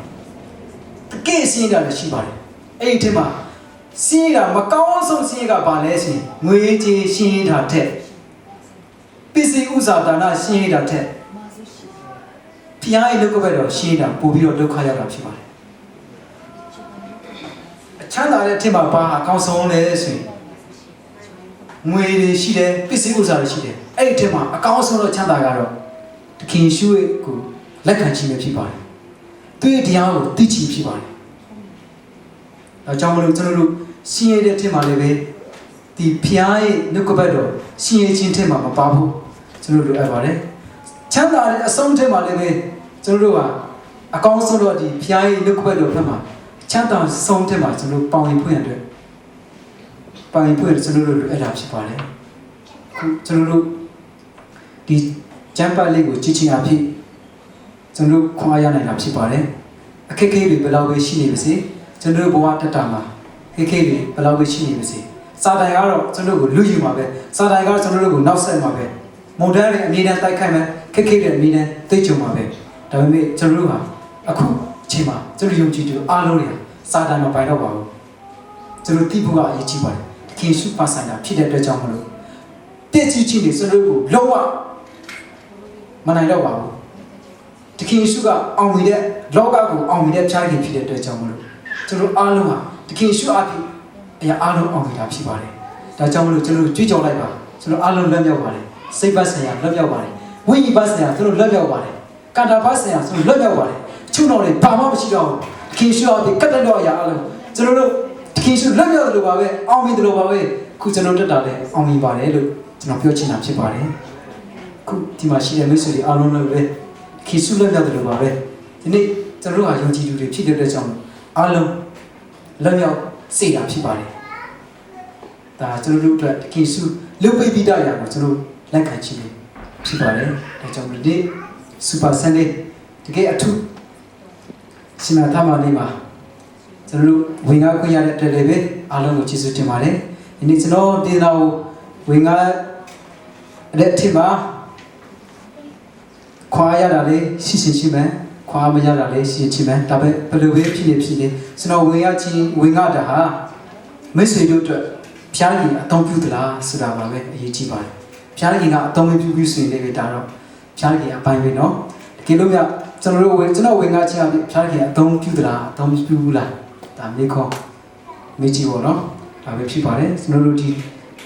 တကယ်ဆင်းရဲတာလည်းရှိပါတယ်အဲ့ဒီထဲမှာဆင်းရဲတာမကောင်းဆုံးဆင်းရဲကဘာလဲဆိုရင်ငွေကြေးရှင်းရတာတဲ့ပစ္စည်းဥစ္စာဒါနရှင်းရတာတဲ့ဖျားရဲ့လောကဘက်တော့ရှင်းတာပို့ပြီးတော့ဒုက္ခရောက်တာဖြစ်ပါတယ်အချမ်းသာတဲ့အထက်မှာဘာအကောင်းဆုံးလဲဆိုရင်ငွေတွေရှိတယ်ပစ္စည်းဥစ္စာတွေရှိတယ်အဲ့ဒီထက်မှာအကောင်းဆုံးတော့ချမ်းသာကတော့တခင်ရှုရဲ့ကိုလက်ခံခြင်းပဲဖြစ်ပါတယ်သူရဲ့တရားကိုသိချင်ဖြစ်ပါတယ်အဲကြောင့်မလို့ကျွန်တော်တို့ရှင်းရတဲ့ထက်မှာလည်းပဲဒီဖျားရဲ့နှုတ်ကပတ်တော်ရှင်းရခြင်းထက်မှာမပါဘူးကျွန်တော်တို့လိုအပ်ပါတယ်ချမ်းသာတဲ့အဆုံးထက်မှာလည်းပဲကျွန်တော်တို့ကအကောင်းဆုံးတော့ဒီဖျားရဲ့နှုတ်ကပတ်တော်ဘက်မှာချမ်းသာဆုံးထက်မှာကျွန်တော်ပေါင်ရင်ဖွင့်ရတဲ့ပေါင်ရင်ဖွင့်ရကျွန်တော်တို့လိုအပ်တာဖြစ်ပါတယ်အခုကျွန်တော်တို့ဒီကျမ်းပါလေးကိုကြည့်ချင်အဖြစ်ကျွန်တော်တို့ခွန်အားရနိုင်တာဖြစ်ပါတယ်အခက်အခဲတွေဘယ်လောက်ပဲရှိနေပါစေကျွန်တော်တို့ဘဝတက်တာမှာအခက်အခဲတွေဘယ်လောက်ပဲရှိနေပါစေစာတိုင်ကတော့ကျွန်တော်တို့ကိုလူယူမှာပဲစာတိုင်ကကျွန်တော်တို့ကိုနောက်ဆက်မှာပဲမုန်တိုင်းတွေအမြဲတမ်းတိုက်ခိုက်မယ်ခက်ခဲတဲ့အမြဲတမ်းသိကြုံမှာပဲဒါပေမဲ့ကျွန်တော်တို့ဟာ အခုချိန်မှာကျွန်တော်ယုံကြည်သူအားလုံးတွေကစာတန်မပိုင်တော့ပါဘူးကျွန်တော်တိဖို့ကအရေးကြီးပါတယ်တခင်ယေရှုပါဆိုင်တာဖြစ်တဲ့အတွက်ကြောင့်မလို့တည့်ကြီးချင်းတွေကျွန်တော်ကိုလုံးဝမနိုင်တော့ပါဘူးတခင်ယေရှုကအောင်မြင်တဲ့လောကကိုအောင်မြင်တဲ့ဖျားခင်ဖြစ်တဲ့အတွက်ကြောင့်မလို့ကျွန်တော်အားလုံးဟာတခင်ယေရှုအဖြစ်အရာအားလုံးအောင်မြင်တာဖြစ်ပါတယ်ဒါကြောင့်မလို့ကျွန်တော်ကြွေးကြော်လိုက်ပါကျွန်တော်အားလုံးလက်မြောက်ပါတယ်စိတ်ပတ်ဆိုင်ရာလက်မြောက်ပါတယ်ဝိညာဉ်ပတ်ဆိုင်ရာကျွန်တော်လက်မြောက်ပါတယ်ကာတာပတ်ဆိုင်ရာကျွန်တော်လက်မြောက်ပါတယ်ချုံတော်တွေဘာမှမရှိတော့ဘူးတခင်ယေရှုအဖြစ်ကတ်တဲ့တော့အရာအားလုံးကျွန်တော်တို့တခင်ယေရှုလက်မြောက်တယ်လို့ပါပဲအောင်မြင်တယ်လို့ပါပဲခုကျွန်တော်တက်တာလဲအောင်မြင်ပါတယ်လို့ကျွန်တော်ပြောချင်တာဖြစ်ပါတယ်ခုဒီမှာရှိတဲ့မိတ်ဆွေတွေအားလုံးလည်းပဲခေစုလက်မြောက်တယ်လို့ပါပဲဒီနေ့ကျွန်တော်တို့ဟာယုံကြည်သူတွေဖြစ်တဲ့အတွက်ကြောင့်အားလုံးလက်မြောက်စေတာဖြစ်ပါတယ်ဒါကျွန်တော်တို့အတွက်ခေစုလုတ်ပိပိတရာကိုကျွန်တော်လက်ခံခြင်းဖြစ်ပါတယ်ဒါကြောင့်ဒီနေ့စူပါဆန်ဒေးတကယ်အထူးရှင်မသားမလေးမှာကျွန်တော်တို့ဝင်ကားခွင့်ရတဲ့အတွက်လည်းပဲအားလုံးကိုကျေးဇူးတင်ပါတယ်ဒီနေ့ကျွန်တော်တင်တော်ဝင်ကားတဲ့ထင်မှာခွာရတာလေရှိရှိမယ်ခွာမရတာလေရှိမယ်ဒါပဲဘယ်လိုပဲဖြစ်နေကျွန်တော်ဝင်ရချင်းဝင်ရတာဟာမိတ်ဆွေတို့အတွက်ဖျားကြီးအသုံးပြုသလားဆိုတာပါပဲအရေးကြီးပါတယ်ဖျားကြီးကအသုံးပြုဆိုရင်လည်းဒါတော့ဖျားကြီးအပိုင်းပဲเนาะတကယ်လို့မြကျွန်တော်ဝင်ရချင်းအဖျားကြီးအသုံးပြုသလားအသုံးပြုဘူးလားဒါမေးခေါ်မေးကြည့်ပါเนาะဒါပဲဖြစ်ပါတယ်ကျွန်တော်တို့ဒီ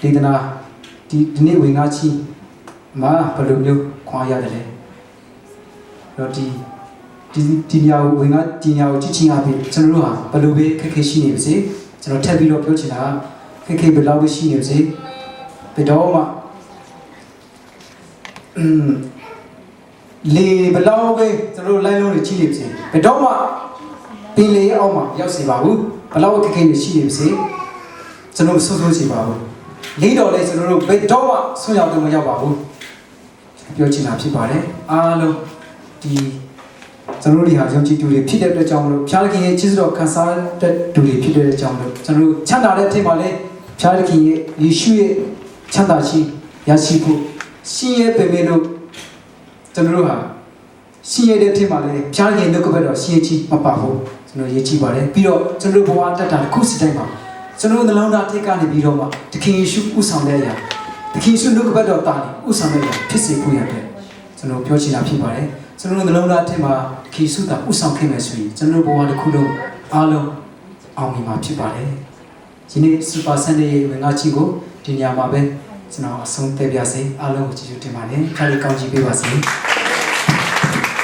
ဒေသနာဒီနေ့ဝင်ရချင်းမှာဘယ်လိုမျိုးခွာရတယ်လဲတော့ဒီညဝင်ကဒီညကိုကြည့်ချင်းအပြင်ကျွန်တော်တို့ဟာဘယ်လိုပဲခက်ခဲရှိနေပါစေကျွန်တော်ထပ်ပြီးတော့ပြောချင်တာခက်ခဲဘယ်လောက်ပဲရှိနေပါစေဘယ်တော့မှလေဘယ်လောက်ပဲကျွန်တော်တို့လိုင်းလုံးတွေကြည့်နေပါစေဘယ်တော့မှပင်လေအောင်မှရောက်စေပါဘူးဘယ်လောက်ခက်ခဲရှိနေပါစေကျွန်တော်ဆိုးဆိုးချင်ပါဘူးလေးတော်လေးကျွန်တော်တို့ဘယ်တော့မှဆွရောက်တော့မရောက်ပါဘူးပြောချင်တာဖြစ်ပါတယ်အားလုံးဒီကျွန်တော်တို့ဟာယုံကြည်သူတွေဖြစ်တဲ့အတွက်ကြောင့်မလို့ဖျားခင်ရဲ့ချစ်တော်ခံစားတဲ့သူတွေဖြစ်တဲ့ကြောင့်မလို့ကျွန်တော်တို့ချမ်းသာတဲ့အထက်မှာလည်းဖျားခင်ရဲ့ယေရှုရဲ့ချမ်းသာခြင်းရရှိဖို့ရှင်ရဲ့ပေမဲ့လို့ကျွန်တော်တို့ဟာရှင်ရဲ့တဲ့အထက်မှာလည်းဖျားခင်နှုတ်ကပတ်တော်ရှင်ကြီးမပါဘူးကျွန်တော်ရေးကြည့်ပါတယ်ပြီးတော့ကျွန်တော်တို့ဘဝတက်တာတစ်ခုစီတိုင်းမှာကျွန်တော်တို့နှလုံးသားထိပ်ကနေပြီးတော့မှတခင်ယေရှုဥဆောင်တဲ့အရာတခင်ယေရှုနှုတ်ကပတ်တော်တာဥဆောင်တဲ့အရာဖြစ်စေဖို့ရတယ်ကျွန်တော်ပြောချင်တာဖြစ်ပါတယ်ကျွန်တော်တို့နှလုံးသားထဲမှာခီစုတာဥဆောင်ခဲ့မယ်ဆိုရင်ကျွန်တော်ဘဝတစ်ခုလုံးအားလုံးအောင်မြင်မှာဖြစ်ပါတယ်။ဒီနေ့စူပါဆန်ဒေးရဲ့ဝင်ငါချင်းကိုဒီညမှာပဲကျွန်တော်အဆုံးသတ်ပြစေအားလုံးကိုကျေးဇူးတင်ပါတယ်။ခါလေးကောင်းချီးပေးပါစေ။